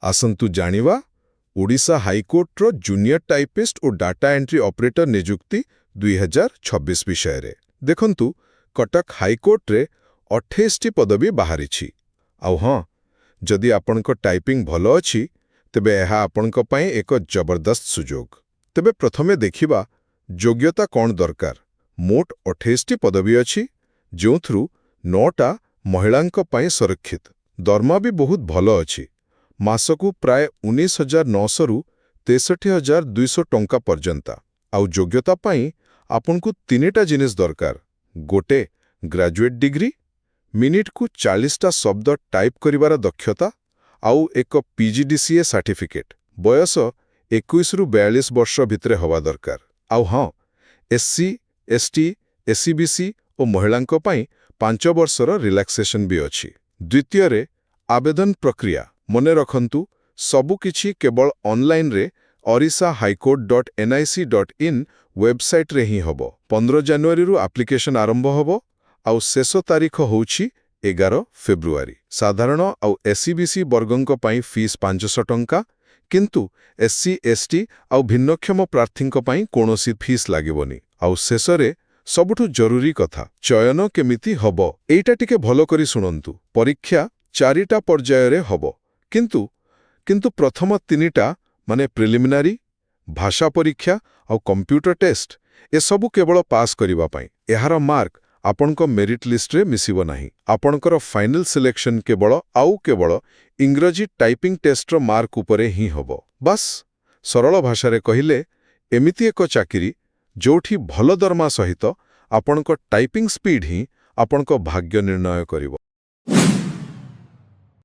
ଆସନ୍ତୁ ଜାଣିବା ଓଡ଼ିଶା ହାଇକୋର୍ଟର ଜୁନିୟର ଟାଇପିଷ୍ଟ ଓ ଡାଟା ଏଣ୍ଟ୍ରି ଅପରେଟର ନିଯୁକ୍ତି 2026 ବିଷୟରେ। ଦେଖନ୍ତୁ, କଟକ ହାଇକୋର୍ଟରେ 28ଟି ପଦବୀ ବାହାରିଛି। ଆଉ ହଁ, ଯଦି ଆପଣଙ୍କ ଟାଇପିଂ ଭଲ ଅଛି, ତେବେ ଏହା ଆପଣଙ୍କ ପାଇଁ ଏକ ଜବରଦସ୍ତ ସୁଯୋଗ। ତେବେ ପ୍ରଥମେ ଦେଖିବା ଯୋଗ୍ୟତା କ'ଣ ଦରକାର। ମୋଟ 28ଟି ପଦବୀ ଅଛି, ଯେଉଁଥିରୁ 9ଟା ମହିଳାଙ୍କ ପାଇଁ ସୁରକ୍ଷିତ। ଦରମା ବି ବହୁତ ଭଲ ଅଛି। ମାସକୁ ପ୍ରାୟ 19,900ରୁ 63,200 ଟଙ୍କା ପର୍ଯ୍ୟନ୍ତ। ଆଉ ଯୋଗ୍ୟତା ପାଇଁ ଆପଣଙ୍କୁ 3ଟା ଜିନିଷ ଦରକାର। ଗୋଟେ, ଗ୍ରାଜୁଏଟ୍ ଡିଗ୍ରୀ, ମିନିଟକୁ 40ଟା ଶବ୍ଦ ଟାଇପ୍ କରିବାର ଦକ୍ଷତା, ଆଉ ଏକ PGDCA ସାର୍ଟିଫିକେଟ୍। ବୟସ 21ରୁ 42 ବର୍ଷ ଭିତରେ ହେବା ଦରକାର। ଆଉ ହଁ, SC, ST, SCBC ଓ ମହିଳାଙ୍କ ପାଇଁ 5 ବର୍ଷର ରିଲାକ୍ସେସନ ବି ଅଛି। ଦ୍ୱିତୀୟରେ, ଆବେଦନ ପ୍ରକ୍ରିୟା। ମନେ ରଖନ୍ତୁ, ସବୁକିଛି କେବଳ ଅନଲାଇନରେ orissa-highcourt.nic.in ୱେବସାଇଟରେ ହିଁ ହେବ। 15 ଜାନୁଆରୀରୁ ଆପ୍ଲିକେସନ ଆରମ୍ଭ ହେବ, ଆଉ ଶେଷ ତାରିଖ ହେଉଛି 11 ଫେବୃଆରୀ। ସାଧାରଣ ଆଉ SCBC ବର୍ଗଙ୍କ ପାଇଁ ଫିସ୍ 500 ଟଙ୍କା, କିନ୍ତୁ SC, ST ଆଉ ଭିନ୍ନକ୍ଷମ ପ୍ରାର୍ଥୀଙ୍କ ପାଇଁ କୌଣସି ଫିସ୍ ଲାଗିବନି। ଆଉ ଶେଷରେ, ସବୁଠୁ ଜରୁରୀ କଥା, ଚୟନ କେମିତି ହେବ, ଏଇଟା ଟିକେ ଭଲ କରି ଶୁଣନ୍ତୁ। ପରୀକ୍ଷା 4ଟା ପର୍ଯ୍ୟାୟରେ ହେବ, କିନ୍ତୁ ପ୍ରଥମ 3ଟା ମାନେ ପ୍ରିଲିମିନାରୀ, ଭାଷା ପରୀକ୍ଷା ଆଉ କମ୍ପ୍ୟୁଟର ଟେଷ୍ଟ, ଏସବୁ କେବଳ ପାସ୍ କରିବା ପାଇଁ। ଏହାର ମାର୍କ ଆପଣଙ୍କ ମେରିଟ୍ ଲିଷ୍ଟରେ ମିଶିବ ନାହିଁ। ଆପଣଙ୍କର ଫାଇନାଲ ସିଲେକ୍ସନ କେବଳ ଇଂରାଜୀ ଟାଇପିଂ ଟେଷ୍ଟର ମାର୍କ ଉପରେ ହିଁ ହେବ। ବାସ୍, ସରଳ ଭାଷାରେ କହିଲେ, ଏମିତି ଏକ ଚାକିରି ଯୋଉଠି ଭଲ ଦରମା ସହିତ ଆପଣଙ୍କ ଟାଇପିଂ ସ୍ପିଡ୍ ହିଁ ଆପଣଙ୍କ ଭାଗ୍ୟ ନିର୍ଣ୍ଣୟ କରିବ।